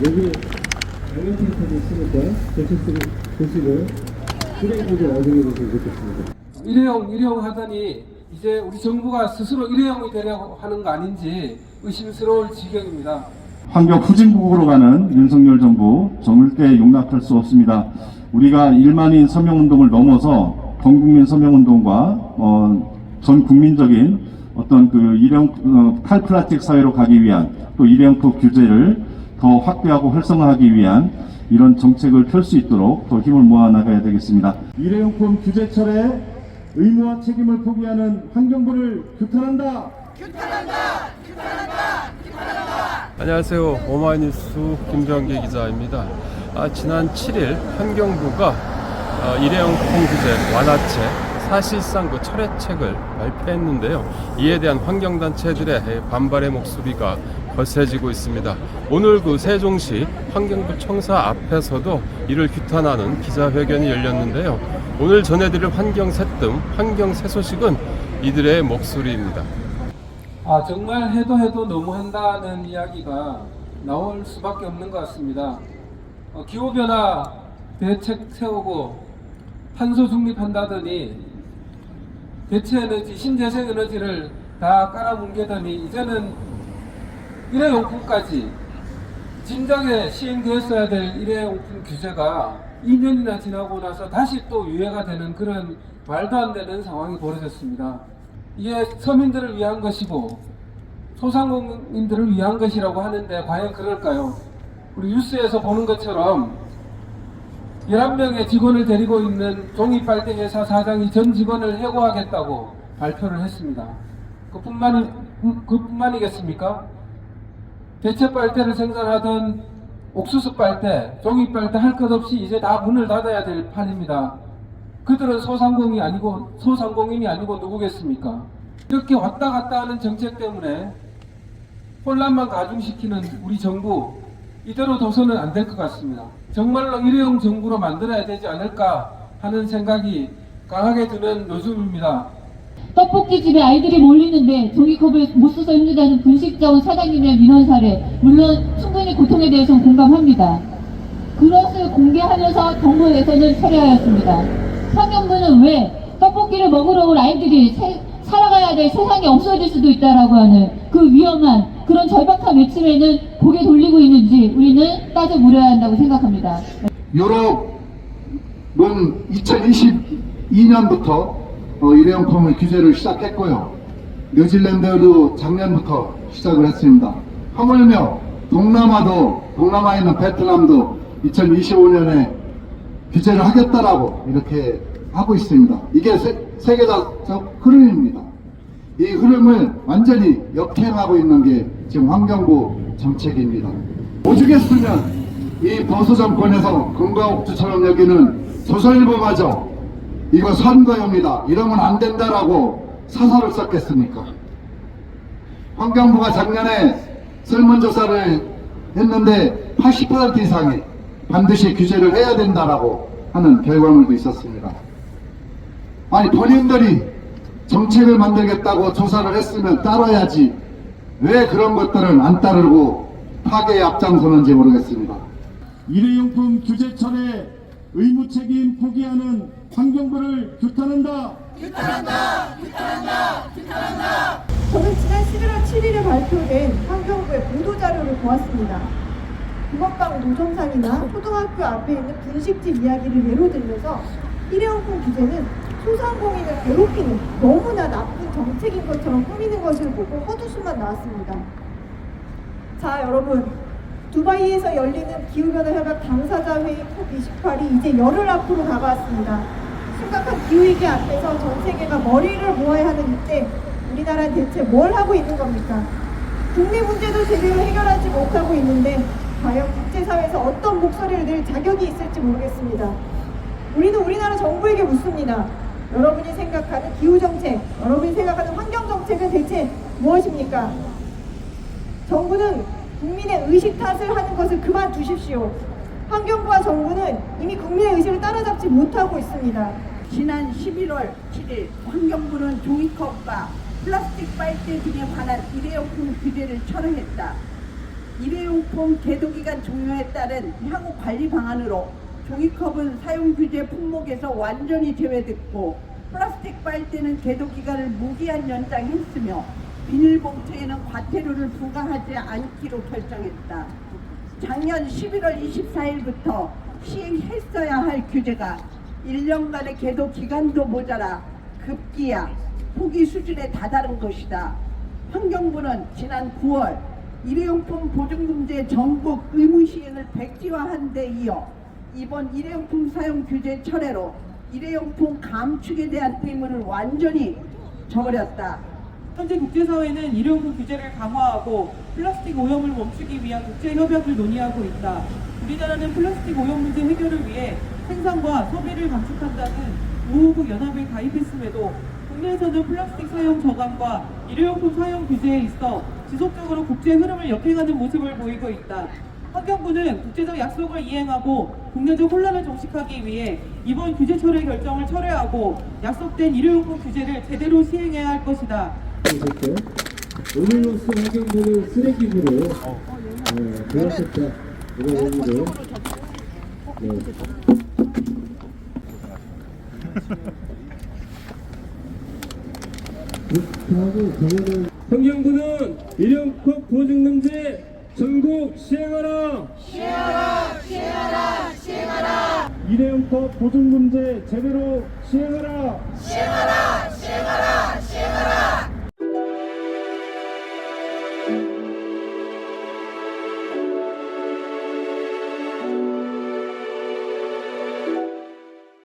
여기 양면센터도 있으니까 보시고 쓰레기를 나중에 보시면 좋겠습니다. 일회용 하더니 이제 우리 정부가 스스로 일회용이 되려고 하는 거 아닌지 의심스러울 지경입니다. 환경 후진국으로 가는 윤석열 정부 절대 용납할 수 없습니다. 우리가 1만인 서명운동을 넘어서 전국민 서명운동과 전 국민적인 어떤 그 일회용 탈플라스틱 사회로 가기 위한 또 일회용품 규제를 더 확대하고 활성화하기 위한 이런 정책을 펼 수 있도록 더 힘을 모아 나가야 되겠습니다. 일회용품 규제 철회 의무와 책임을 포기하는 환경부를 규탄한다. 안녕하세요. 오마이뉴스 김정기 기자입니다. 지난 7일 환경부가 일회용품 규제 완화책 사실상 그 철회책을 발표했는데요. 이에 대한 환경단체들의 반발의 목소리가 거세지고 있습니다. 오늘 그 세종시 환경부 청사 앞에서도 이를 규탄하는 기자회견이 열렸는데요. 오늘 전해드릴 환경세뜸, 환경세 소식은 이들의 목소리입니다. 정말 해도 너무한다는 이야기가 나올 수밖에 없는 것 같습니다. 기후변화 대책 세우고 탄소 중립한다더니 대체 에너지, 신재생 에너지를 다 깔아뭉개더니 이제는 일회용품까지 진작에 시행되었어야 될 일회용품 규제가 2년이나 지나고 나서 다시 또 유예가 되는 그런 말도 안 되는 상황이 벌어졌습니다. 이게 서민들을 위한 것이고 소상공인들을 위한 것이라고 하는데 과연 그럴까요? 우리 뉴스에서 보는 것처럼 11명의 직원을 데리고 있는 종이빨대 회사 사장이 전 직원을 해고하겠다고 발표를 했습니다. 그뿐만이겠습니까? 대체 빨대를 생산하던 옥수수 빨대, 종이빨대 할 것 없이 이제 다 문을 닫아야 될 판입니다. 그들은 소상공인이 아니고 누구겠습니까? 이렇게 왔다 갔다 하는 정책 때문에 혼란만 가중시키는 우리 정부, 이대로 둬서는 안 될 것 같습니다. 정말로 일회용 정부로 만들어야 되지 않을까 하는 생각이 강하게 드는 요즘입니다. 떡볶이집에 아이들이 몰리는데 종이컵을 못 써서 힘들다는 분식점 사장님의 민원 사례, 물론 충분히 고통에 대해서는 공감합니다. 그것을 공개하면서 정부에서는 철회하였습니다. 환경부는 왜 떡볶이를 먹으러 올 아이들이 살아가야 될 세상이 없어질 수도 있다라고 하는 그 위험한 그런 절박한 외침에는 고개 돌리고 있는지 우리는 따져 물어야 한다고 생각합니다. 유럽은 2022년부터 일회용품 규제를 시작했고요. 뉴질랜드도 작년부터 시작을 했습니다. 하물며 동남아에 있는 베트남도 2025년에 규제를 하겠다라고 이렇게 하고 있습니다. 이게 세계적 흐름입니다. 이 흐름을 완전히 역행하고 있는 게 지금 환경부 정책입니다. 오죽했으면 이 보수 정권에서 금과옥주처럼 여기는 조선일보마저 이거 선거용이다, 이러면 안 된다라고 사설을 썼겠습니까? 환경부가 작년에 설문조사를 했는데 80% 이상이 반드시 규제를 해야 된다라고 하는 결과물도 있었습니다. 아니, 본인들이 정책을 만들겠다고 조사를 했으면 따라야지 왜 그런 것들은 안 따르고 파괴에 앞장서는지 모르겠습니다. 일회용품 규제 철회 의무 책임 포기하는 환경부를 규탄한다. 저는 지난 11월 7일에 발표된 환경부의 보도자료를 보았습니다. 붕어빵 노점상이나 초등학교 앞에 있는 분식집 이야기를 예로 들면서 일회용품 규제는 소상공인을 괴롭히는 너무나 나쁜 정책인 것처럼 꾸미는 것을 보고 헛웃음만 나왔습니다. 자, 여러분, 두바이에서 열리는 기후변화 협약 당사자 회의 COP28이 이제 열흘 앞으로 다가왔습니다. 심각한 기후위기 앞에서 전 세계가 머리를 모아야 하는 이때 우리나라는 대체 뭘 하고 있는 겁니까? 국내 문제도 제대로 해결하지 못하고 있는데 과연 국제사회에서 어떤 목소리를 낼 자격이 있을지 모르겠습니다. 우리는 우리나라 정부에게 묻습니다. 여러분이 생각하는 기후정책, 여러분이 생각하는 환경정책은 대체 무엇입니까? 정부는 국민의 의식 탓을 하는 것을 그만두십시오. 환경부와 정부는 이미 국민의 의식을 따라잡지 못하고 있습니다. 지난 11월 7일 환경부는 종이컵과 플라스틱 빨대 등에 관한 일회용품 규제를 철회했다. 일회용품 계도기간 종료에 개정에 따른 향후 관리 방안으로 종이컵은 사용 규제 품목에서 완전히 제외됐고 플라스틱 빨대는 계도 기간을 무기한 연장했으며 비닐봉투에는 과태료를 부과하지 않기로 결정했다. 작년 11월 24일부터 시행했어야 할 규제가 1년간의 계도 기간도 모자라 급기야 포기 수준에 다다른 것이다. 환경부는 지난 9월 일회용품 보증금제 전국 의무 시행을 백지화한 데 이어 이번 일회용품 사용 규제 철회로 일회용품 감축에 대한 의무를 완전히 저버렸다. 현재 국제사회는 일회용품 규제를 강화하고 플라스틱 오염을 멈추기 위한 국제협약을 논의하고 있다. 우리나라는 플라스틱 오염 문제 해결을 위해 생산과 소비를 감축한다는 우호국 연합에 가입했음에도 국내에서는 플라스틱 사용 저감과 일회용품 사용 규제에 있어 지속적으로 국제 흐름을 역행하는 모습을 보이고 있다. 환경부는 국제적 약속을 이행하고 국내적 혼란을 종식하기 위해 이번 규제 철회 결정을 철회하고 약속된 일회용품 규제를 제대로 시행해야 할 것이다. 오늘로써 환경부는 쓰레기부로 들어섰다. 이런 의미로 그렇게 하고 경우는 환경부는 일회용품 보증금제 전국 시행하라! 일회용컵 보증금제 제대로 시행하라.